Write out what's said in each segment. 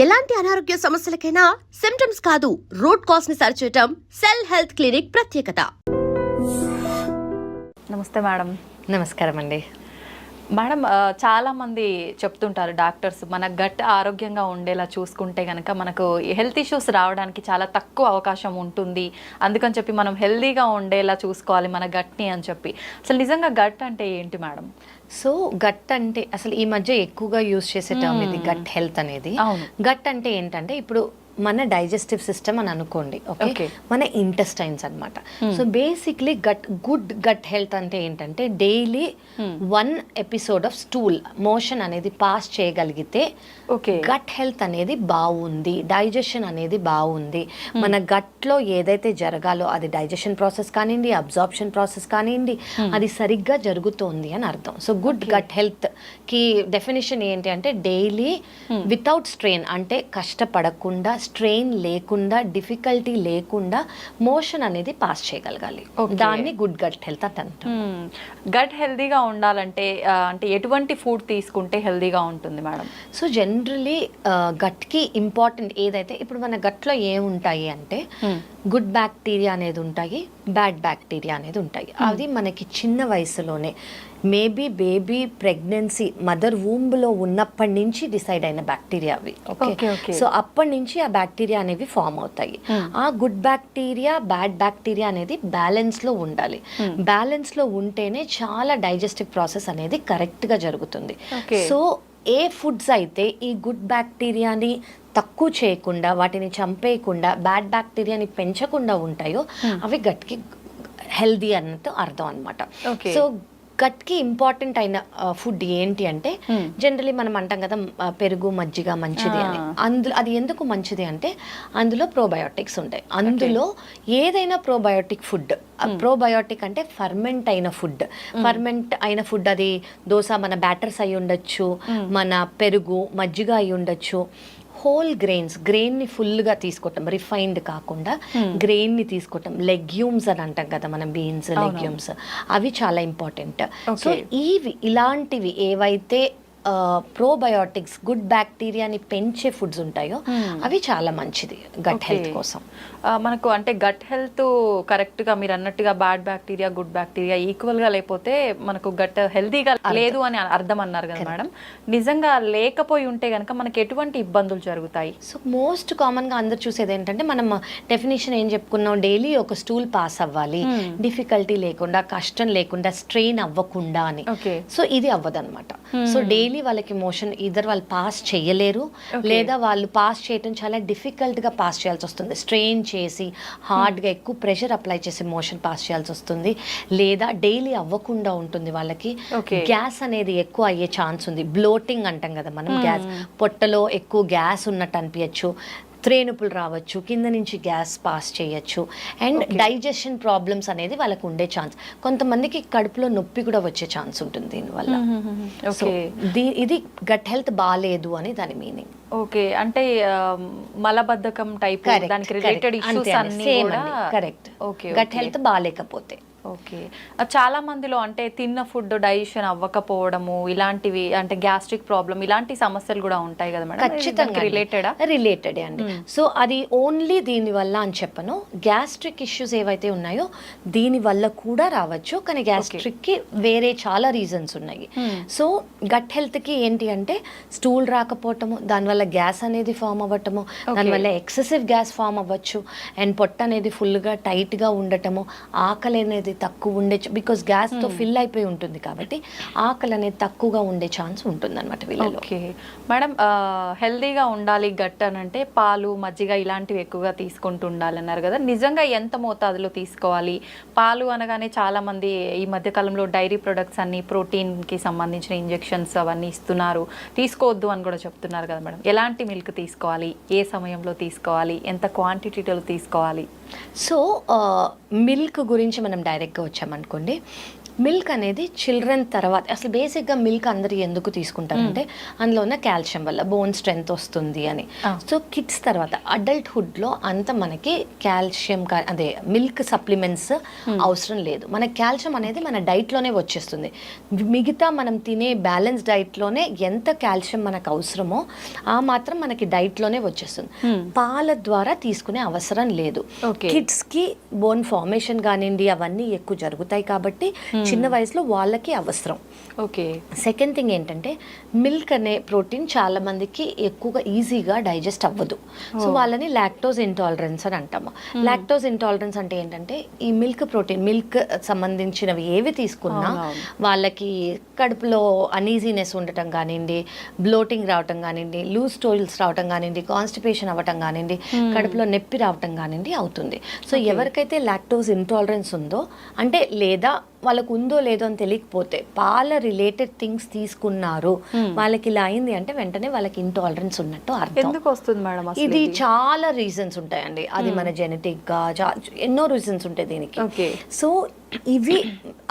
ఎలాంటి అనారోగ్య సమస్యలకైనా సిమ్టమ్స్ కాదు, రూట్ కాజ్ ని సరిచేయటం సెల్ హెల్త్ క్లినిక్ ప్రత్యేకత. నమస్తే మేడం. నమస్కారం అండి. మేడం, చాలామంది చెప్తుంటారు డాక్టర్స్, మన గట్ ఆరోగ్యంగా ఉండేలా చూసుకుంటే కనుక మనకు హెల్త్ ఇష్యూస్ రావడానికి చాలా తక్కువ అవకాశం ఉంటుంది. అందుకని చెప్పి మనం హెల్తీగా ఉండేలా చూసుకోవాలి మన గట్ని అని చెప్పి. అసలు నిజంగా గట్ అంటే ఏంటి మేడం? సో గట్ అంటే అసలు ఈ మధ్య ఎక్కువగా యూజ్ చేసే టర్మ్ ఇది, గట్ హెల్త్ అనేది. గట్ అంటే ఏంటంటే ఇప్పుడు మన డైజెస్టివ్ సిస్టమ్ అని అనుకోండి, ఓకే, మన ఇంటెస్టైన్స్ అన్నమాట. So basically good gut health అంటే ఏంటంటే daily 1 episode of stool motion అనేది పాస్ చేయగలిగితే గట్ హెల్త్ అనేది బాగుంది, డైజెషన్ అనేది బాగుంది. మన గట్లో ఏదైతే జరగాలో అది డైజెషన్ ప్రాసెస్ కానివ్వండి, అబ్జార్ప్షన్ ప్రాసెస్ కానివ్వండి, అది సరిగ్గా జరుగుతోంది అని అర్థం. సో గుడ్ గట్ హెల్త్ కి డెఫినేషన్ ఏంటి అంటే డైలీ వితౌట్ స్ట్రెయిన్, అంటే కష్టపడకుండా, స్ట్రెయిన్ లేకుండా, డిఫికల్టీ లేకుండా మోషన్ అనేది పాస్ చేయగలగాలి. దాన్ని గుడ్ గట్ హెల్త్ అని అంటాం. గట్ హెల్దీగా ఉండాలంటే అంటే ఎటువంటి ఫుడ్ తీసుకుంటే హెల్దీగా ఉంటుంది మేడం? సో జనరలీ గట్కి ఇంపార్టెంట్ ఏదైతే ఇప్పుడు మన గట్లో ఏముంటాయి అంటే గుడ్ బ్యాక్టీరియా అనేది ఉంటాయి, బ్యాడ్ బ్యాక్టీరియా అనేది ఉంటాయి. అది మనకి చిన్న వయసులోనే మేబీ బేబీ ప్రెగ్నెన్సీ మదర్ వూంబ్లో ఉన్నప్పటి నుంచి డిసైడ్ అయిన బ్యాక్టీరియా అవి. ఓకే, సో అప్పటి నుంచి ఆ బ్యాక్టీరియా అనేవి ఫామ్ అవుతాయి. ఆ గుడ్ బ్యాక్టీరియా, బ్యాడ్ బ్యాక్టీరియా అనేది బ్యాలెన్స్లో ఉండాలి. బ్యాలెన్స్లో ఉంటేనే చాలా డైజెస్టివ్ ప్రాసెస్ అనేది కరెక్ట్గా జరుగుతుంది. సో ఏ ఫుడ్స్ అయితే ఈ గుడ్ బ్యాక్టీరియాని తక్కువ చేయకుండా, వాటిని చంపేయకుండా, బ్యాడ్ బ్యాక్టీరియాని పెంచకుండా ఉంటాయో అవి గట్కి హెల్దీ అన్నట్టు అర్థం అనమాట. సో గట్కి ఇంపార్టెంట్ అయిన ఫుడ్ ఏంటి అంటే జనరలీ మనం అంటాం కదా పెరుగు మజ్జిగ మంచిది అని. అందులో అది ఎందుకు మంచిది అంటే అందులో ప్రోబయోటిక్స్ ఉంటాయి. అందులో ఏదైనా ప్రోబయోటిక్ ఫుడ్, ప్రోబయోటిక్ అంటే ఫర్మెంట్ అయిన ఫుడ్, ఫర్మెంట్ అయిన ఫుడ్ అది దోశ మన బ్యాటర్స్ అయి ఉండొచ్చు, మన పెరుగు మజ్జిగ అయి ఉండొచ్చు. హోల్ గ్రెయిన్ని ఫుల్గా తీసుకోవటం, రిఫైన్డ్ కాకుండా గ్రెయిన్ని తీసుకోవటం. లెగ్యూమ్స్ అని అంటాం కదా మనం, బీన్స్, లెగ్యూమ్స్, అవి చాలా ఇంపార్టెంట్. సో ఇలాంటివి ఏవైతే ప్రోబయోటిక్స్, గుడ్ బ్యాక్టీరియాని పెంచే ఫుడ్స్ ఉంటాయో అవి చాలా మంచిది గట్ హెల్త్ కోసం. మనకు అంటే గట్ హెల్త్ కరెక్ట్గా మీరు అన్నట్టుగా బ్యాడ్ బ్యాక్టీరియా, గుడ్ బ్యాక్టీరియా ఈక్వల్గా లేకపోతే మనకు గట్ హెల్తీగా లేదు అని అర్థం అన్నారు కదా మేడం. నిజంగా లేకపోయి ఉంటే కనుక మనకి ఎటువంటి ఇబ్బందులు జరుగుతాయి? సో మోస్ట్ కామన్గా అందరు చూసేది ఏంటంటే మనం డెఫినేషన్ ఏం చెప్పుకున్నాం, డైలీ ఒక స్టూల్ పాస్ అవ్వాలి, డిఫికల్టీ లేకుండా, కష్టం లేకుండా, స్ట్రెయిన్ అవ్వకుండా అని. సో ఇది అవ్వదన్నమాట. సో డైలీ వాళ్ళకి మోషన్ ఇద్దరు వాళ్ళు పాస్ చేయలేరు, లేదా వాళ్ళు పాస్ చేయటం చాలా డిఫికల్ట్గా పాస్ చేయాల్సి వస్తుంది. స్ట్రెయిన్ చేసి హార్డ్గా ఎక్కువ ప్రెషర్ అప్లై చేసి మోషన్ పాస్ చేయాల్సి వస్తుంది, లేదా డైలీ అవ్వకుండా ఉంటుంది వాళ్ళకి. గ్యాస్ అనేది ఎక్కువ అయ్యే ఛాన్స్ ఉంది. బ్లోటింగ్ అంటాం కదా మనం, గ్యాస్, పొట్టలో ఎక్కువ గ్యాస్ ఉన్నట్టు అనిపించచ్చు, త్రేనుపులు రావచ్చు, కింద నుంచి గ్యాస్ పాస్ చేయొచ్చు, అండ్ డైజెషన్ ప్రాబ్లమ్స్ అనేది వాళ్ళకు ఉండే ఛాన్స్. కొంతమందికి కడుపులో నొప్పి కూడా వచ్చే ఛాన్స్ ఉంటుంది దీనివల్ల. సో ఇది గట్ హెల్త్ బాగాలేదు అని దాని మీనింగ్. ఓకే, అంటే మలబద్ధకం టైప్ దానికి రిలేటెడ్ ఇష్యూస్ అన్నీ కూడా కరెక్ట్. గట్ హెల్త్ బాగాలేకపోతే. ఓకే, చాలా మందిలో అంటే తిన్న ఫుడ్ డైజెషన్ అవ్వకపోవడము, ఇలాంటివి అంటే గ్యాస్ట్రిక్ ప్రాబ్లం, ఇలాంటి సమస్యలు కూడా ఉంటాయి కదా మేడం? ఖచ్చితంగా రిలేటెడే అండి. సో అది ఓన్లీ దీని వల్ల అని చెప్పను, గ్యాస్ట్రిక్ ఇష్యూస్ ఏవైతే ఉన్నాయో దీని వల్ల కూడా రావచ్చు, కానీ గ్యాస్ట్రిక్ కి వేరే చాలా రీజన్స్ ఉన్నాయి. సో గట్ హెల్త్ కి ఏంటి అంటే స్టూల్ రాకపోవటము, దానివల్ల గ్యాస్ అనేది ఫామ్ అవ్వటము, దానివల్ల ఎక్సెసివ్ గ్యాస్ ఫామ్ అవ్వచ్చు, అండ్ పొట్ట అనేది ఫుల్గా టైట్గా ఉండటము, ఆకలి అనేది తక్కువ ఉండే, బికాస్ గ్యాస్ తో ఫిల్ అయిపోయి ఉంటుంది కాబట్టి ఆకలి అనేది తక్కువగా ఉండే ఛాన్స్ ఉంటుంది అనమాట వీళ్ళలో. ఓకే మేడం, హెల్దీగా ఉండాలి గట్ అని అంటే పాలు, మజ్జిగ ఇలాంటివి ఎక్కువగా తీసుకుంటూ ఉండాలి అన్నారు కదా. నిజంగా ఎంత మోతాదులో తీసుకోవాలి? పాలు అనగానే చాలా మంది ఈ మధ్య కాలంలో డైరీ ప్రొడక్ట్స్ అన్ని ప్రోటీన్ కి సంబంధించిన ఇంజెక్షన్స్ అవన్నీ ఇస్తున్నారు, తీసుకోవద్దు అని కూడా చెప్తున్నారు కదా మేడం. ఎలాంటి మిల్క్ తీసుకోవాలి, ఏ సమయంలో తీసుకోవాలి, ఎంత క్వాంటిటీలో తీసుకోవాలి? సో మిల్క్ గురించి మనం డైరెక్ట్గా వచ్చామనుకోండి, మిల్క్ అనేది చిల్డ్రన్ తర్వాత అసలు బేసిక్గా మిల్క్ అందరు ఎందుకు తీసుకుంటారంటే అందులో ఉన్న కాల్షియం వల్ల బోన్ స్ట్రెంగ్త్ వస్తుంది అని. సో కిడ్స్ తర్వాత అడల్ట్హుడ్లో అంత మనకి కాల్షియం అదే మిల్క్ సప్లిమెంట్స్ అవసరం లేదు. మన కాల్షియం అనేది మన డైట్లోనే వచ్చేస్తుంది. మిగతా మనం తినే బ్యాలెన్స్ డైట్లోనే ఎంత కాల్షియం మనకు అవసరమో ఆ మాత్రం మనకి డైట్లోనే వచ్చేస్తుంది. పాల ద్వారా తీసుకునే అవసరం లేదు. కిడ్స్కి బోన్ ఫార్మేషన్ కానివ్వండి అవన్నీ ఎక్కువ జరుగుతాయి కాబట్టి చిన్న వయసులో వాళ్ళకి అవసరం. ఓకే. సెకండ్ థింగ్ ఏంటంటే మిల్క్ అనే ప్రోటీన్ చాలా మందికి ఎక్కువగా ఈజీగా డైజెస్ట్ అవ్వదు. సో వాళ్ళని లాక్టోజ్ ఇంటాలరెన్స్ అని అంటాము. లాక్టోజ్ ఇంటాలరెన్స్ అంటే ఏంటంటే ఈ మిల్క్ ప్రోటీన్ మిల్క్ సంబంధించినవి ఏవి తీసుకున్నా వాళ్ళకి కడుపులో అనీజీనెస్ ఉండటం కానివ్వండి, బ్లోటింగ్ రావటం కానివ్వండి, లూజ్ స్టూల్స్ రావటం కానివ్వండి, కాన్స్టిపేషన్ అవ్వటం కానివ్వండి, కడుపులో నొప్పి రావటం కానివ్వండి అవుతుంది. సో ఎవరికైతే లాక్టోజ్ ఇంటాలరెన్స్ ఉందో అంటే లేదా వాళ్ళకు ఉందో లేదో అని తెలియకపోతే పాల రిలేటెడ్ థింగ్స్ తీసుకున్నారు వాళ్ళకి ఇలా అయింది అంటే వెంటనే వాళ్ళకి ఇంటాలరెన్స్ ఉన్నట్టు అర్థం. ఎందుకు వస్తుంది మేడం? ఇది చాలా రీజన్స్ ఉంటాయండి. అది మన జెనెటిక్ గా ఎన్నో రీజన్స్ ఉంటాయి దీనికి. సో ఇవి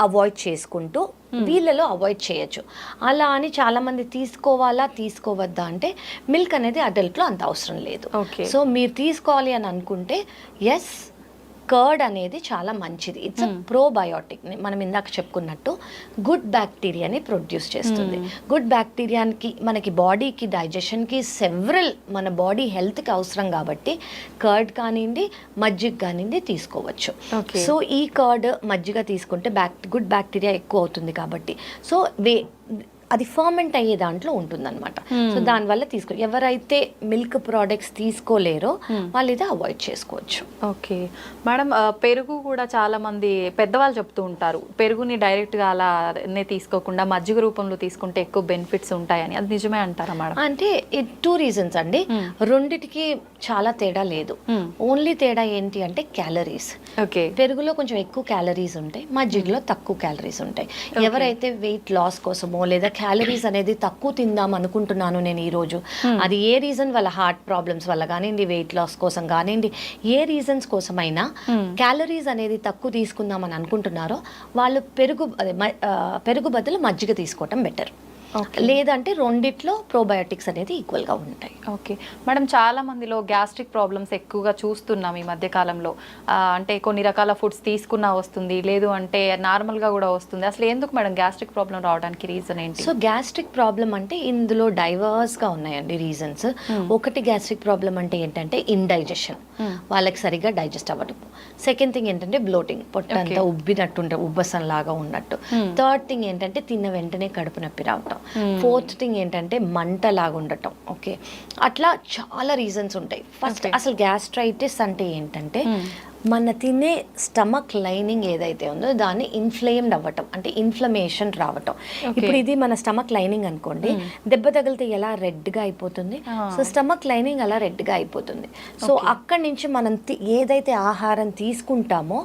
అవాయిడ్ చేసుకుంటూ వీళ్ళలో అవాయిడ్ చేయొచ్చు. అలా అని చాలా మంది తీసుకోవాలా తీసుకోవద్దా అంటే మిల్క్ అనేది అడల్ట్లో అంత అవసరం లేదు. సో మీరు తీసుకోవాలి అని అనుకుంటే ఎస్ కర్డ్ అనేది చాలా మంచిది. It's probiotic. మనం ఇందాక చెప్పుకున్నట్టు గుడ్ బ్యాక్టీరియాని ప్రొడ్యూస్ చేస్తుంది. గుడ్ బ్యాక్టీరియాకి మనకి బాడీకి డైజెషన్కి సెవరల్ మన బాడీ హెల్త్కి అవసరం కాబట్టి కర్డ్ కానివ్వండి మజ్జిగ కానివ్వండి తీసుకోవచ్చు. సో ఈ కర్డ్ మజ్జిగ తీసుకుంటే గుడ్ బ్యాక్టీరియా ఎక్కువ అవుతుంది కాబట్టి సో అది ఫర్మెంట్ అయ్యే దాంట్లో ఉంటుందన్నమాట. సో దానివల్ల ఎవరైతే మిల్క్ ప్రోడక్ట్స్ తీసుకోలేరో వాళ్ళు ఇది అవాయిడ్ చేసుకోవచ్చు. ఓకే మేడం, పెరుగు కూడా చాలా మంది పెద్దవాళ్ళు చెప్తూ ఉంటారు పెరుగుని డైరెక్ట్గా అలానే తీసుకోకుండా మజ్జిగ రూపంలో తీసుకుంటే ఎక్కువ బెనిఫిట్స్ ఉంటాయని. అది నిజమే అంటారా మేడం? అంటే 2 రీజన్స్ అండి. రెండిటికి చాలా తేడా లేదు. ఓన్లీ తేడా ఏంటి అంటే క్యాలరీస్. పెరుగులో కొంచెం ఎక్కువ క్యాలరీస్ ఉంటాయి, మజ్జిగలో తక్కువ క్యాలరీస్ ఉంటాయి. ఎవరైతే వెయిట్ లాస్ కోసమో లేదా క్యాలరీస్ అనేది తక్కువ తిందాం అనుకుంటున్నాను నేను ఈరోజు, అది ఏ రీజన్ వాళ్ళ హార్ట్ ప్రాబ్లమ్స్ వల్ల కానివ్వండి, వెయిట్ లాస్ కోసం కానివ్వండి, ఏ రీజన్స్ కోసమైనా క్యాలరీస్ అనేది తక్కువ తీసుకుందామని అనుకుంటున్నారో వాళ్ళు పెరుగు బదులు మజ్జిగ తీసుకోవటం బెటర్. లేదంటే రెండిట్లో ప్రోబయోటిక్స్ అనేది ఈక్వల్గా ఉంటాయి. ఓకే మేడం, చాలా మందిలో గ్యాస్ట్రిక్ ప్రాబ్లమ్స్ ఎక్కువగా చూస్తున్నాం ఈ మధ్య కాలంలో. అంటే కొన్ని రకాల ఫుడ్స్ తీసుకున్నా వస్తుంది, లేదు అంటే నార్మల్గా కూడా వస్తుంది. అసలు ఎందుకు మేడం గ్యాస్ట్రిక్ ప్రాబ్లం రావడానికి రీజన్ ఏంటి? సో గ్యాస్ట్రిక్ ప్రాబ్లం అంటే ఇందులో డైవర్స్గా ఉన్నాయండి రీజన్స్. ఒకటి గ్యాస్ట్రిక్ ప్రాబ్లం అంటే ఏంటంటే ఇండైజెషన్, వాళ్ళకి సరిగ్గా డైజెస్ట్ అవ్వడం. సెకండ్ థింగ్ ఏంటంటే బ్లోటింగ్, పొట్టంతా ఉబ్బినట్టు ఉంటుంది, ఉబ్బసం లాగా ఉన్నట్టు. థర్డ్ థింగ్ ఏంటంటే తిన్న వెంటనే కడుపు నొప్పి రావటం. ఫోర్త్ థింగ్ ఏంటంటే మంట లాగా ఉండటం. ఓకే, అట్లా చాలా రీజన్స్ ఉంటాయి. ఫస్ట్ అసలు గ్యాస్ట్రైటిస్ అంటే ఏంటంటే మన తినే స్టమక్ లైనింగ్ ఏదైతే ఉందో దాన్ని ఇన్ఫ్లేమ్డ్ అవ్వటం, అంటే ఇన్ఫ్లమేషన్ రావటం. ఇప్పుడు ఇది మన స్టమక్ లైనింగ్ అనుకోండి, దెబ్బ తగిలితే ఎలా రెడ్గా అయిపోతుంది, సో స్టమక్ లైనింగ్ అలా రెడ్గా అయిపోతుంది. సో అక్కడి నుంచి మనం ఏదైతే ఆహారం తీసుకుంటామో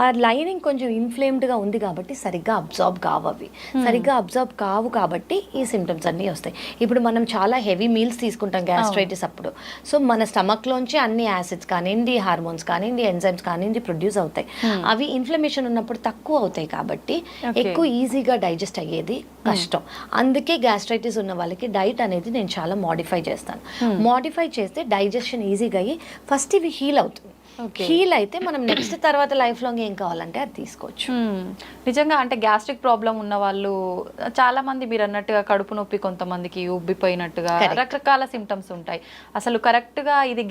ఆ లైనింగ్ కొంచెం ఇన్ఫ్లేమ్డ్గా ఉంది కాబట్టి సరిగ్గా అబ్జార్బ్ కావవి, సరిగ్గా అబ్జార్బ్ కావు కాబట్టి ఈ సిమ్టమ్స్ అన్నీ వస్తాయి. ఇప్పుడు మనం చాలా హెవీ మీల్స్ తీసుకుంటాం గ్యాస్ట్రైటిస్ అప్పుడు, సో మన స్టమక్లోంచి అన్ని యాసిడ్స్ కానివ్వండి, హార్మోన్స్ కానివ్వండి, ఎంజైమ్స్ కానివ్వండి ప్రొడ్యూస్ అవుతాయి. అవి ఇన్ఫ్లమేషన్ ఉన్నప్పుడు తక్కువ అవుతాయి కాబట్టి ఎక్కువ ఈజీగా డైజెస్ట్ అయ్యేది కష్టం. అందుకే గ్యాస్ట్రైటిస్ ఉన్న వాళ్ళకి డైట్ అనేది నేను చాలా మోడిఫై చేస్తాను. మోడిఫై చేస్తే డైజెషన్ ఈజీగా అయ్యి ఫస్ట్ ఇవి హీల్ అవుతుంది. హీల్ అయితే మనం నెక్స్ట్ తర్వాత లైఫ్ లాంగ్ ఏం కావాలంటే అది తీసుకోవచ్చు. నిజంగా అంటే గ్యాస్ట్రిక్ ప్రాబ్లం ఉన్న వాళ్ళు చాలా మంది మీరు అన్నట్టుగా కడుపు నొప్పి, కొంతమందికి ఉబ్బిపోయినట్టుగా రకరకాల సిమ్టమ్స్ ఉంటాయి. అసలు కరెక్ట్ గా ఇది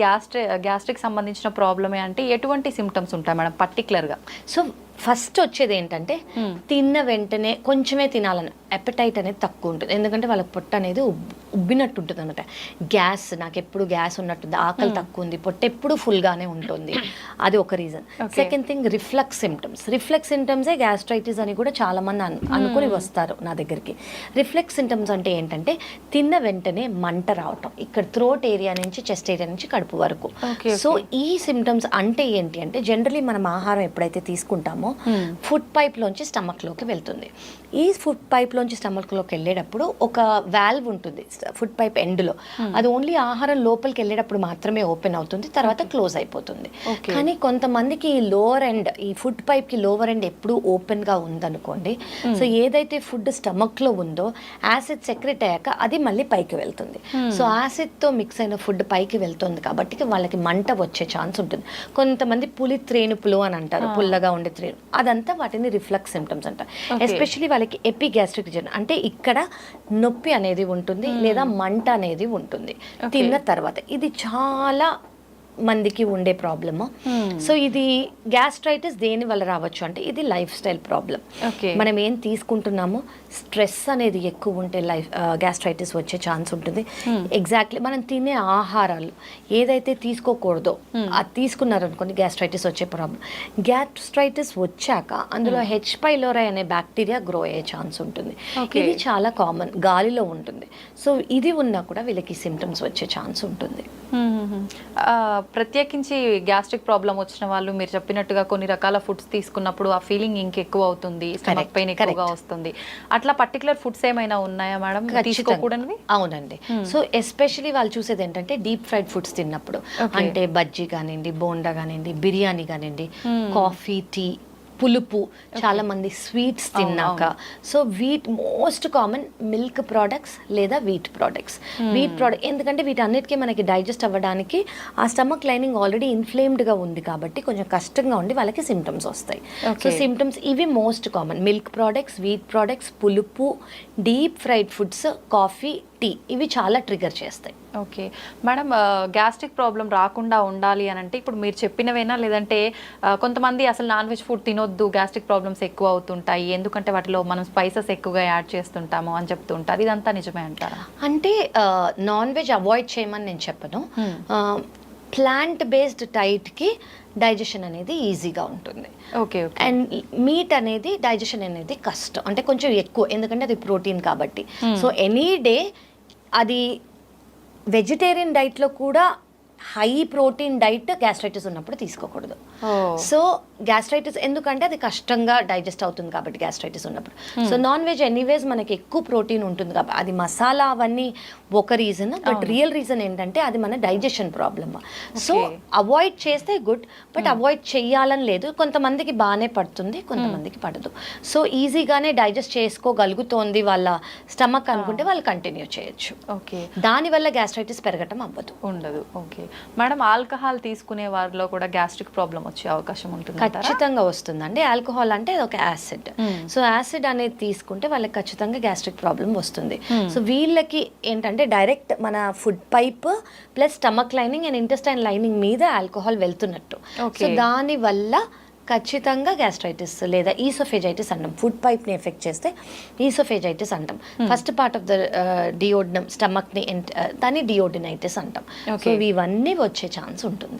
గ్యాస్ట్రిక్ సంబంధించిన ప్రాబ్లమే అంటే ఎటువంటి సిమ్టమ్స్ ఉంటాయి మేడం పర్టికులర్ గా? సో ఫస్ట్ వచ్చేది ఏంటంటే తిన్న వెంటనే కొంచెమే తినాలని అపెటైట్ అనేది తక్కువ ఉంటుంది. ఎందుకంటే వాళ్ళ పొట్ట అనేది ఉబ్బినట్టు ఉంటుంది అనమాట. గ్యాస్, నాకు ఎప్పుడు గ్యాస్ ఉన్నట్టుంది, ఆకలి తక్కువ ఉంది, పొట్ట ఎప్పుడు ఫుల్గానే ఉంటుంది, అది ఒక reason. Second thing reflux symptoms. Reflux సిమ్టమ్సే గ్యాస్ట్రైటిస్ అని కూడా చాలా మంది అనుకుని వస్తారు నా దగ్గరికి. రిఫ్లక్స్ సిమ్టమ్స్ అంటే ఏంటంటే తిన్న వెంటనే మంట రావటం, ఇక్కడ థ్రోట్ ఏరియా నుంచి చెస్ట్ ఏరియా నుంచి కడుపు వరకు. సో ఈ సిమ్టమ్స్ అంటే ఏంటి అంటే జనరలీ మనం ఆహారం ఎప్పుడైతే తీసుకుంటామో ప్రాబ్లము ఫుడ్ పైప్లోంచి స్టమక్లోకి వెళ్తుంది. ఈ ఫుడ్ పైప్లోంచి స్టమక్లోకి వెళ్ళేటప్పుడు ఒక వాల్వ్ ఉంటుంది ఫుడ్ పైప్ ఎండ్లో, అది ఓన్లీ ఆహారం లోపలికి వెళ్ళేటప్పుడు మాత్రమే ఓపెన్ అవుతుంది, తర్వాత క్లోజ్ అయిపోతుంది. కానీ కొంతమందికి ఈ లోవర్ ఎండ్, ఈ ఫుడ్ పైప్కి లోవర్ ఎండ్ ఎప్పుడూ ఓపెన్గా ఉందనుకోండి, సో ఏదైతే ఫుడ్ స్టమక్లో ఉందో యాసిడ్ సెక్రెట్ అయ్యాక అది మళ్ళీ పైకి వెళ్తుంది. సో యాసిడ్తో మిక్స్ అయిన ఫుడ్ పైకి వెళ్తుంది కాబట్టి వాళ్ళకి మంట వచ్చే ఛాన్స్ ఉంటుంది. కొంతమంది పులి త్రేణుపులు అని అంటారు, పుల్లగా ఉండే త్రేణు, అదంతా వాటిని రిఫ్లక్స్ సిమ్టమ్స్ అంటారు. ఎస్పెషలీ వాళ్ళకి ఎపిగ్యాస్ట్రిక్ రీజన్ అంటే ఇక్కడ నొప్పి అనేది ఉంటుంది లేదా మంట అనేది ఉంటుంది తిన్న తర్వాత. ఇది చాలా మందికి ఉండే ప్రాబ్లము. సో ఇది గ్యాస్ట్రైటిస్ దేని వల్ల రావచ్చు అంటే ఇది లైఫ్ స్టైల్ ప్రాబ్లం. మనం ఏం తీసుకుంటున్నామో స్ట్రెస్ అనేది ఎక్కువ ఉంటే గ్యాస్ట్రైటిస్ వచ్చే ఛాన్స్ ఉంటుంది. ఎగ్జాక్ట్లీ మనం తినే ఆహారాలు ఏదైతే తీసుకోకూడదో అది తీసుకున్నారనుకోండి గ్యాస్ట్రైటిస్ వచ్చే ప్రాబ్లం. గ్యాస్ట్రైటిస్ వచ్చాక అందులో హెచ్ పైలోరై అనే బ్యాక్టీరియా గ్రో అయ్యే ఛాన్స్ ఉంటుంది. ఇది చాలా కామన్, గాలిలో ఉంటుంది. సో ఇది ఉన్నా కూడా వీళ్ళకి సిమ్టమ్స్ వచ్చే ఛాన్స్ ఉంటుంది. ప్రత్యేకించి గ్యాస్ట్రిక్ ప్రాబ్లం వచ్చిన వాళ్ళు మీరు చెప్పినట్టుగా కొన్ని రకాల ఫుడ్స్ తీసుకున్నప్పుడు ఆ ఫీలింగ్ ఇంకెక్కువ అవుతుంది, స్టమక్ పెయిన్ ఎక్కువగా వస్తుంది. అట్లా పర్టికులర్ ఫుడ్స్ ఏమైనా ఉన్నాయా మేడం తీసుకోకూడనివి? అవునండి. సో ఎస్పెషలీ వాళ్ళు చూసేది ఏంటంటే డీప్ ఫ్రైడ్ ఫుడ్స్ తిన్నప్పుడు, అంటే బజ్జీ కానివ్వండి, బోండా కానివ్వండి, బిర్యానీ కానివ్వండి, కాఫీ, టీ, పులుపు, చాలా మంది స్వీట్స్ తిన్నాక. So most common milk products లేదా వీట్ ప్రోడక్ట్స్. ఎందుకంటే వీటన్నిటికీ మనకి డైజెస్ట్ అవ్వడానికి ఆ స్టమక్ లైనింగ్ ఆల్రెడీ ఇన్ఫ్లేమ్డ్గా ఉంది కాబట్టి కొంచెం కష్టంగా ఉండి వాళ్ళకి సిమ్టమ్స్ వస్తాయి. సో సిమ్టమ్స్ ఇవి most common: milk products, wheat products, పులుపు, deep fried foods, coffee, tea, ఇవి చాలా ట్రిగర్ చేస్తాయి. ఓకే మేడం, గ్యాస్ట్రిక్ ప్రాబ్లం రాకుండా ఉండాలి అని అంటే ఇప్పుడు మీరు చెప్పినవేనా, లేదంటే కొంతమంది అసలు నాన్ వెజ్ ఫుడ్ తినొద్దు, గ్యాస్ట్రిక్ ప్రాబ్లమ్స్ ఎక్కువ అవుతుంటాయి ఎందుకంటే వాటిలో మనం స్పైసెస్ ఎక్కువగా యాడ్ చేస్తుంటాము అని చెప్తుంటారు, ఇదంతా నిజమే అంటారా? అంటే నాన్ వెజ్ అవాయిడ్ చేయమని నేను చెప్పను. ప్లాంట్ బేస్డ్ డైట్కి డైజెషన్ అనేది ఈజీగా ఉంటుంది. ఓకే. అండ్ మీట్ అనేది డైజెషన్ అనేది కష్టం, అంటే కొంచెం ఎక్కువ, ఎందుకంటే అది ప్రోటీన్ కాబట్టి. సో ఎనీ డే అది వెజిటేరియన్ డైట్లో కూడా హై ప్రోటీన్ డైట్ గ్యాస్ట్రైటిస్ ఉన్నప్పుడు తీసుకోకూడదు. సో గ్యాస్ట్రైటిస్ ఎందుకంటే అది కష్టంగా డైజెస్ట్ అవుతుంది కాబట్టి గ్యాస్ట్రైటిస్ ఉన్నప్పుడు. సో నాన్ వెజ్ ఎనీవేస్ మనకి ఎక్కువ ప్రోటీన్ ఉంటుంది కాబట్టి అది మసాలా అవన్నీ ఒక రీజన్, బట్ రియల్ రీజన్ ఏంటంటే అది మన డైజెషన్ ప్రాబ్లమ్. సో అవాయిడ్ చేస్తే గుడ్, బట్ అవాయిడ్ చెయ్యాలని లేదు. కొంతమందికి బాగానే పడుతుంది, కొంతమందికి పడదు. సో ఈజీగానే డైజెస్ట్ చేసుకోగలుగుతోంది వాళ్ళ స్టమక్ అనుకుంటే వాళ్ళు కంటిన్యూ చేయొచ్చు. ఓకే, దానివల్ల గ్యాస్ట్రైటిస్ పెరగటం అవ్వదు, ఉండదు. ఓకే మేడం, ఆల్కహాల్ తీసుకునే వారిలో కూడా గ్యాస్ట్రిక్ ప్రాబ్లం వచ్చే అవకాశం ఉంటుంది? ఖచ్చితంగా వస్తుందండి. ఆల్కహాల్ అంటే అది ఒక యాసిడ్. సో యాసిడ్ అనేది తీసుకుంటే వాళ్ళకి ఖచ్చితంగా గ్యాస్ట్రిక్ ప్రాబ్లం వస్తుంది. సో వీళ్ళకి ఏంటంటే డైరెక్ట్ మన food pipe plus stomach lining and intestine lining మీద ఆల్కహాల్ వెళ్తున్నట్టు. సో దాని వల్ల ఖచ్చితంగా గ్యాస్ట్రైటిస్ లేదా ఈసోఫేజైటిస్ అంటాం. ఫుడ్ పైప్ని ఎఫెక్ట్ చేస్తే ఈసోఫేజైటిస్ అంటాం. First part of the duodenum స్టమక్ని దాన్ని డియోడినైటిస్ అంటాం. సో ఇవన్నీ వచ్చే ఛాన్స్ ఉంటుంది.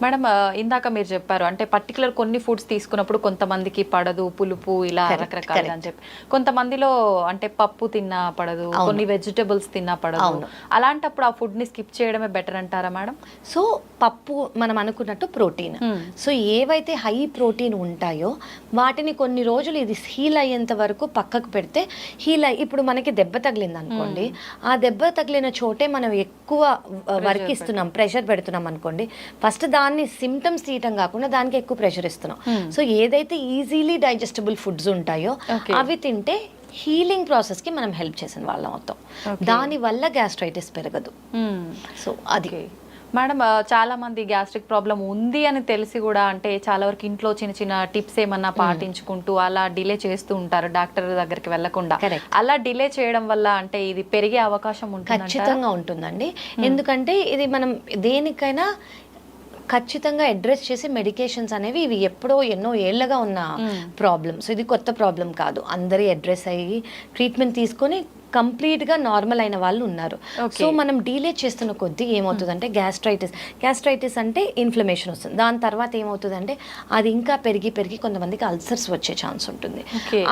మేడం, ఇందాక మీరు చెప్పారు అంటే పర్టికులర్ కొన్ని ఫుడ్స్ తీసుకున్నప్పుడు కొంతమందికి పడదు, పులుపు ఇలా రకరకాలుగా అని చెప్పి, కొంతమందిలో అంటే పప్పు తిన్నా పడదు, కొన్ని వెజిటబుల్స్ తిన్నా పడదు. అలాంటప్పుడు ఆ ఫుడ్ని స్కిప్ చేయడమే బెటర్ అంటారా మేడం? సో పప్పు మనం అనుకున్నట్టు ప్రోటీన్. సో ఏవైతే హై ప్రోటీన్ ఉంటాయో వాటిని కొన్ని రోజులు ఇది హీల్ అయ్యేంత వరకు పక్కకు పెడితే ఇప్పుడు మనకి దెబ్బ తగిలింది అనుకోండి, ఆ దెబ్బ తగిలిన చోటే మనం ఎక్కువ వర్క్ ఇస్తున్నాం, ప్రెషర్ పెడుతున్నాం అనుకోండి, ఫస్ట్ దాన్ని సిమ్టమ్స్ తీయటం కాకుండా దానికి ఎక్కువ ప్రెషర్ ఇస్తున్నాం. సో ఏదైతే ఈజీలీ డైజెస్టబుల్ ఫుడ్స్ ఉంటాయో అవి తింటే హీలింగ్ ప్రాసెస్ కి మనం హెల్ప్ చేసిన వాళ్ళం అవుతాం. దాని వల్ల గ్యాస్ట్రైటిస్ పెరగదు. సో అది మేడం, చాలా మంది గ్యాస్ట్రిక్ ప్రాబ్లం ఉంది అని తెలిసి కూడా అంటే చాలా వరకు ఇంట్లో చిన్న చిన్న టిప్స్ ఏమన్నా పాటించుకుంటూ అలా డిలే చేస్తూ ఉంటారు డాక్టర్ దగ్గరికి వెళ్లకుండా. అలా డిలే చేయడం వల్ల అంటే ఇది పెరిగే అవకాశం ఉంటుంది? ఖచ్చితంగా ఉంటుందండి. ఎందుకంటే ఇది మనం దేనికైనా ఖచ్చితంగా అడ్రస్ చేసే మెడికేషన్స్ అనేవి ఇవి ఎప్పుడో ఎన్నో ఏళ్ళగా ఉన్న ప్రాబ్లమ్స్, ఇది కొత్త ప్రాబ్లం కాదు. అందరి అడ్రస్ అయ్యి ట్రీట్మెంట్ తీసుకొని కంప్లీట్గా నార్మల్ అయిన వాళ్ళు ఉన్నారు. సో మనం డీలే చేస్తున్న కొద్దీ ఏమవుతుందంటే గ్యాస్ట్రైటిస్ అంటే ఇన్ఫ్లమేషన్ వస్తుంది. దాని తర్వాత ఏమవుతుందంటే అది ఇంకా పెరిగి కొంతమందికి అల్సర్స్ వచ్చే ఛాన్స్ ఉంటుంది.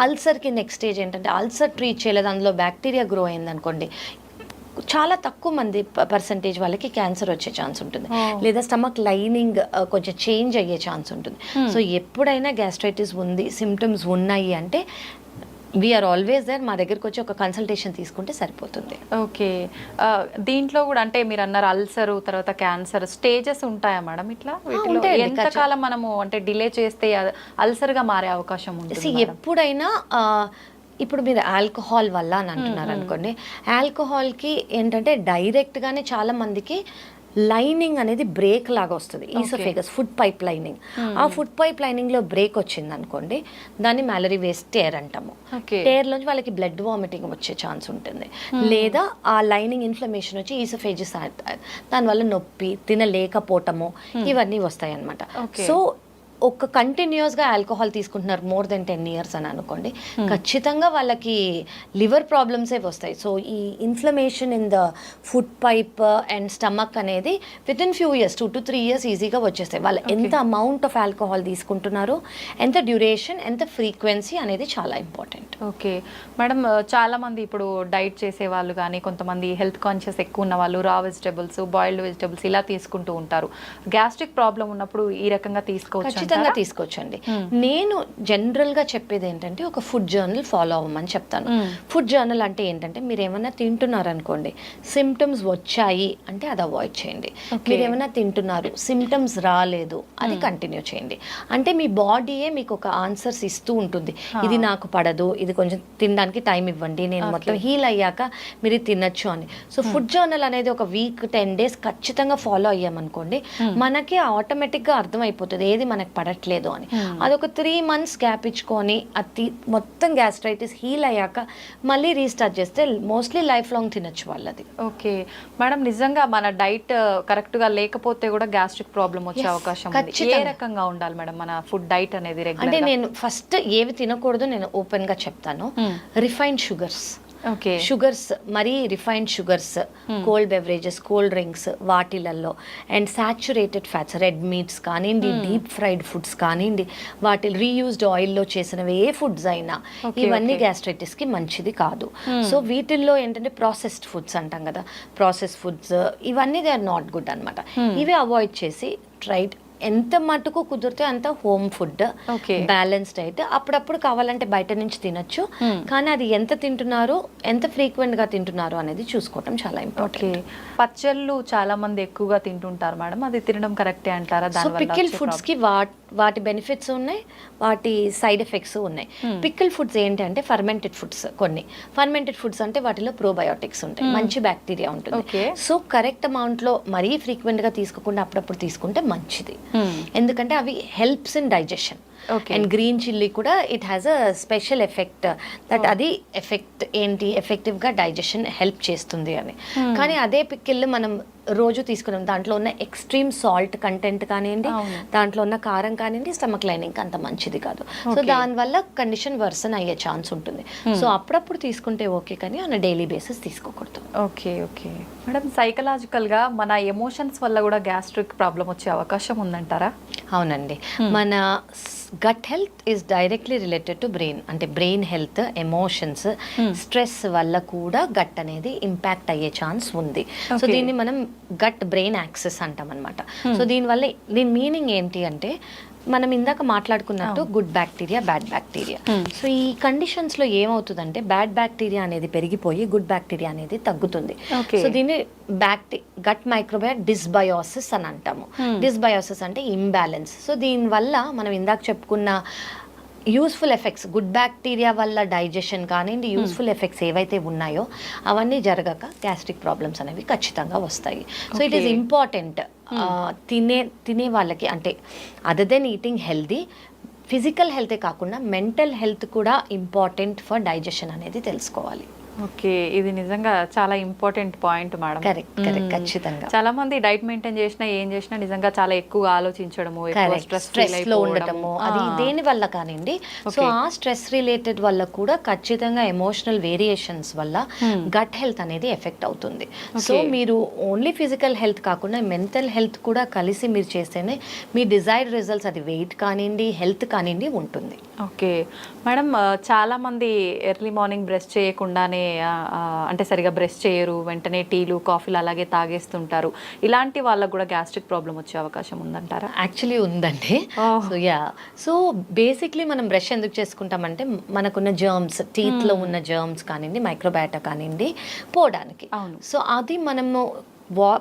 అల్సర్కి నెక్స్ట్ స్టేజ్ ఏంటంటే అల్సర్ ట్రీట్ చేయలేదు, అందులో బ్యాక్టీరియా గ్రో అయింది అనుకోండి, చాలా తక్కువ మంది పర్సంటేజ్ వాళ్ళకి క్యాన్సర్ వచ్చే ఛాన్స్ ఉంటుంది, లేదా స్టమక్ లైనింగ్ కొంచెం చేంజ్ అయ్యే ఛాన్స్ ఉంటుంది. సో ఎప్పుడైనా గ్యాస్ట్రైటిస్ ఉంది, సిమ్టమ్స్ ఉన్నాయి అంటే వీఆర్ ఆల్వేస్ దేర్, మా దగ్గరకు వచ్చి ఒక కన్సల్టేషన్ తీసుకుంటే సరిపోతుంది. ఓకే, దీంట్లో కూడా అంటే మీరు అన్నారు అల్సర్ తర్వాత క్యాన్సర్ స్టేజెస్ ఉంటాయా మేడం? ఇట్లా వీటిలో ఎంతకాలం మనము అంటే డిలే చేస్తే అల్సర్గా మారే అవకాశం ఉంటుంది? ఎప్పుడైనా ఇప్పుడు మీరు ఆల్కహాల్ వల్ల అని అంటున్నారు అనుకోండి, ఆల్కహాల్కి ఏంటంటే డైరెక్ట్గానే చాలా మందికి లైనింగ్ అనేది బ్రేక్ లాగా వస్తుంది, ఈసోఫేగస్ ఫుడ్ పైప్ లైనింగ్. ఆ ఫుడ్ పైప్ లైనింగ్ లో బ్రేక్ వచ్చింది అనుకోండి, దాన్ని మ్యాలరీ వేస్ టేర్ అంటాము. టేర్ లోంచి వాళ్ళకి బ్లడ్ వామిటింగ్ వచ్చే ఛాన్స్ ఉంటుంది, లేదా ఆ లైనింగ్ ఇన్ఫ్లమేషన్ వచ్చి ఈసోఫేజస్ దానివల్ల నొప్పి, తినలేకపోవటము ఇవన్నీ వస్తాయి అన్నమాట. సో ఒక కంటిన్యూస్గా ఆల్కహాల్ తీసుకుంటున్నారు మోర్ దెన్ 10 years అని అనుకోండి, ఖచ్చితంగా వాళ్ళకి లివర్ ప్రాబ్లమ్సే వస్తాయి. సో ఈ inflammation in the food pipe and stomach అనేది with in few years 2 to 3 years ఈజీగా వచ్చేస్తాయి. వాళ్ళు ఎంత అమౌంట్ ఆఫ్ ఆల్కహాల్ తీసుకుంటున్నారు, ఎంత డ్యూరేషన్, ఎంత ఫ్రీక్వెన్సీ అనేది చాలా ఇంపార్టెంట్. ఓకే మేడం, చాలా మంది ఇప్పుడు డైట్ చేసే వాళ్ళు కానీ కొంతమంది హెల్త్ కాన్షియస్ ఎక్కువ ఉన్న వాళ్ళు రా వెజిటబుల్స్, బాయిల్డ్ వెజిటబుల్స్ ఇలా తీసుకుంటూ ఉంటారు. గ్యాస్ట్రిక్ ప్రాబ్లం ఉన్నప్పుడు ఈ రకంగా తీసుకోవచ్చు? ఖచ్చితంగా తీసుకోవచ్చండి. నేను జనరల్ గా చెప్పేది ఏంటంటే ఒక ఫుడ్ జర్నల్ ఫాలో అవ్వమని చెప్తాను. ఫుడ్ జర్నల్ అంటే ఏంటంటే మీరు ఏమైనా తింటున్నారు అనుకోండి, సిమ్టమ్స్ వచ్చాయి అంటే అది అవాయిడ్ చేయండి. మీరు ఏమైనా తింటున్నారు, సిమ్టమ్స్ రాలేదు, అది కంటిన్యూ చేయండి. అంటే మీ బాడీయే మీకు ఒక ఆన్సర్స్ ఇస్తూ ఉంటుంది, ఇది నాకు పడదు, ఇది కొంచెం తినడానికి టైం ఇవ్వండి, నేను మొత్తం హీల్ అయ్యాక మీరు తినచ్చు అని. సో ఫుడ్ జర్నల్ అనేది ఒక వీక్ 10 days ఖచ్చితంగా ఫాలో అయ్యామనుకోండి, మనకి ఆటోమేటిక్గా అర్థమైపోతుంది ఏది మనకి పడట్లేదు అని. అదొక 3 months గ్యాప్ ఇచ్చుకొని అది మొత్తం గ్యాస్ట్రైటిస్ హీల్ అయ్యాక మళ్ళీ రీస్టార్ట్ చేస్తే మోస్ట్లీ లైఫ్ లాంగ్ తినచ్చు వాళ్ళది. ఓకే మేడం, నిజంగా మన డైట్ కరెక్ట్ గా లేకపోతే కూడా గ్యాస్ట్రిక్ ప్రాబ్లం వచ్చే అవకాశం ఉంది. ఏ రకంగా ఉండాలి మేడం మన ఫుడ్ డైట్ అనేది? అంటే నేను ఫస్ట్ ఏవి తినకూడదు నేను ఓపెన్ గా చెప్తాను. రిఫైన్డ్ షుగర్స్, షుగర్స్, మరీ refined sugars, cold beverages, cold drinks వాటిలలో, and saturated fats, red meats కానివ్వండి, డీప్ ఫ్రైడ్ ఫుడ్స్ కానివ్వండి, వాటి రీయూజ్డ్ ఆయిల్లో చేసినవి ఏ ఫుడ్స్ అయినా ఇవన్నీ గ్యాస్ట్రైటిస్ కి మంచిది కాదు. సో వీటిల్లో ఏంటంటే ప్రాసెస్డ్ ఫుడ్స్ అంటాం కదా, ప్రాసెస్డ్ ఫుడ్స్ ఇవన్నీ దే ఆర్ నాట్ గుడ్ అనమాట. ఇవి అవాయిడ్ చేసి ట్రైట్ ఎంత మటుకు కుదిరితే అంత హోమ్ ఫుడ్, బ్యాలెన్స్ డైట్. అప్పుడప్పుడు కావాలంటే బయట నుంచి తినొచ్చు, కానీ అది ఎంత తింటున్నారు, ఎంత ఫ్రీక్వెంట్ గా తింటున్నారు అనేది చూసుకోవటం చాలా ఇంపార్టెంట్. పచ్చళ్ళు చాలా మంది ఎక్కువగా తింటుంటారు మేడం, అది తినడం కరెక్టే అంటారా? సో పికిల్ ఫుడ్స్ కి వాటి బెనిఫిట్స్ ఉన్నాయి, వాటి సైడ్ ఎఫెక్ట్స్ ఉన్నాయి. పికిల్ ఫుడ్స్ ఏంటంటే ఫర్మెంటెడ్ ఫుడ్స్. కొన్ని ఫర్మెంటెడ్ ఫుడ్స్ అంటే వాటిలో ప్రోబయోటిక్స్ ఉంటాయి, మంచి బ్యాక్టీరియా ఉంటుంది. సో కరెక్ట్ అమౌంట్ లో మరీ ఫ్రీక్వెంట్ గా తీసుకోకుండా అప్పుడప్పుడు తీసుకుంటే మంచిది, ఎందుకంటే అవి helps in digestion. And green chilli కూడా it has a special effect that అది ఎఫెక్ట్ ఏంటి, ఎఫెక్టివ్ గా డైజెషన్ హెల్ప్ చేస్తుంది అని. కానీ అదే పికిల్ మనం రోజు తీసుకున్నాం, దాంట్లో ఉన్న ఎక్స్ట్రీమ్ సాల్ట్ కంటెంట్ కానివ్వండి, దాంట్లో ఉన్న కారం కానివ్వండి, స్టమక్ లైనింగ్ అంత మంచిది కాదు. సో దానివల్ల కండిషన్ వర్సన్ అయ్యే ఛాన్స్ ఉంటుంది. సో అప్పుడప్పుడు తీసుకుంటే ఓకే, కానీ ఆన్ డైలీ బేసిస్ తీసుకోకూడదు. ఓకే ఓకే మేడం, సైకలాజికల్ గా మన ఎమోషన్స్ వల్ల కూడా గ్యాస్ట్రిక్ ప్రాబ్లం వచ్చే అవకాశం ఉందంటారా? అవునండి, మన gut health is directly related to brain. అంటే బ్రెయిన్ హెల్త్, ఎమోషన్స్, స్ట్రెస్ వల్ల కూడా గట్ అనేది ఇంపాక్ట్ అయ్యే ఛాన్స్ ఉంది. సో దీన్ని మనం గట్ బ్రెయిన్ యాక్సెస్ అంటాం అనమాట. సో దీనివల్ల దీని మీనింగ్ ఏంటి అంటే మనం ఇందాక మాట్లాడుకున్నట్టు good bacteria, bad bacteria. So ఈ కండిషన్స్ లో ఏమవుతుందంటే బ్యాడ్ బ్యాక్టీరియా అనేది పెరిగిపోయి గుడ్ బ్యాక్టీరియా అనేది తగ్గుతుంది. సో దీన్ని గట్ మైక్రోబయా డిస్బయోసిస్ అని అంటాము. డిస్బయోసిస్ అంటే ఇంబ్యాలెన్స్. సో దీనివల్ల మనం ఇందాక చెప్పుకున్న యూస్ఫుల్ ఎఫెక్ట్స్, గుడ్ బ్యాక్టీరియా వల్ల డైజెషన్ కానివ్వండి, యూస్ఫుల్ ఎఫెక్ట్స్ ఏవైతే ఉన్నాయో అవన్నీ జరగక గ్యాస్ట్రిక్ ప్రాబ్లమ్స్ అనేవి ఖచ్చితంగా వస్తాయి. సో ఇట్ ఈస్ ఇంపార్టెంట్ తినే వాళ్ళకి, అంటే other then eating healthy, physical హెల్తే కాకుండా మెంటల్ హెల్త్ కూడా ఇంపార్టెంట్ ఫర్ డైజెషన్ అనేది తెలుసుకోవాలి. ఓకే, ఇది నిజంగా చాలా ఇంపార్టెంట్ పాయింట్ మేడం. కరెక్ట్, ఖచ్చితంగా. చాలా మంది డైట్ మెయింటైన్ చేసినా ఏం చేసినా నిజంగా చాలా ఎక్కువగా ఆలోచించడము, స్ట్రెస్ లో ఉండటము, అది దేని వల్ల కానివ్వండి. సో ఆ స్ట్రెస్ రిలేటెడ్ వల్ల కూడా ఖచ్చితంగా ఎమోషనల్ వేరియేషన్స్ వల్ల గట్ హెల్త్ అనేది ఎఫెక్ట్ అవుతుంది. సో మీరు ఓన్లీ ఫిజికల్ హెల్త్ కాకుండా మెంటల్ హెల్త్ కూడా కలిసి మీరు చేస్తేనే మీ డిజైర్డ్ రిజల్ట్స్, అది వెయిట్ కానివ్వండి, హెల్త్ కానివ్వండి ఉంటుంది. ఓకే మేడం, చాలా మంది ఎర్లీ మార్నింగ్ బ్రష్ చేయకుండానే అంటే సరిగా బ్రష్ చేయరు, వెంటనే టీలు కాఫీలు అలాగే తాగేస్తుంటారు, ఇలాంటి వాళ్ళకు కూడా గ్యాస్ట్రిక్ ప్రాబ్లం వచ్చే అవకాశం ఉందంటారా? యాక్చువల్లీ ఉందండి. సో సో బేసిక్లీ మనం బ్రష్ ఎందుకు చేసుకుంటామంటే మనకున్న జర్మ్స్, టీత్లో ఉన్న జర్మ్స్ కానివ్వండి, మైక్రోబయాటా కానివ్వండి, పోవడానికి. అవును. సో అది మనము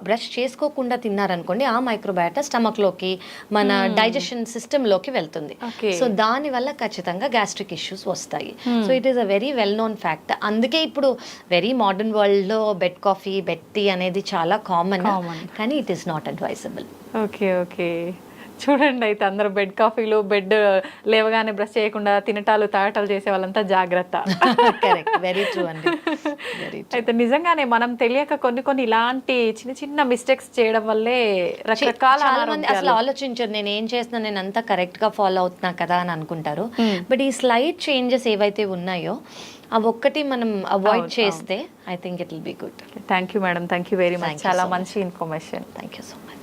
బ్రష్ చేసుకోకుండా తిన్నారనుకోండి, ఆ మైక్రోబయాటా స్టమక్లోకి, మన డైజెషన్ సిస్టంలోకి వెళ్తుంది. సో దానివల్ల ఖచ్చితంగా గ్యాస్ట్రిక్ ఇష్యూస్ వస్తాయి. So it is a very well known fact. అందుకే ఇప్పుడు వెరీ మోడర్న్ వరల్డ్లో బెడ్ కాఫీ, బెడ్ టీ అనేది చాలా కామన్, కానీ it is not advisable. Okay okay, చూడండి అయితే అందరూ బెడ్ కాఫీలు, బెడ్ లేవగానే బ్రష్ చేయకుండా తినటాలు తాగటాలు చేసే వాళ్ళంతా జాగ్రత్త. కరెక్ట్, వెరీ ట్రూ అండి. అయితే నిజంగానే మనం తెలియక కొన్ని ఇలాంటి చిన్న చిన్న మిస్టేక్స్ చేయడం వల్లే రకరకాల చాలా మంది అసలు ఆలోచించారు, నేను ఏం చేస్తున్నా, నేను అంతా కరెక్ట్ గా ఫాలో అవుతున్నా కదా అని అనుకుంటారు. బట్ ఈ స్లైట్ చేంజెస్ ఏవైతే ఉన్నాయో అవి ఒక్కటి మనం అవాయిడ్ చేస్తే I think it will be good. Thank you madam, thank you very much, చాలా మంచి information. Thank you so much.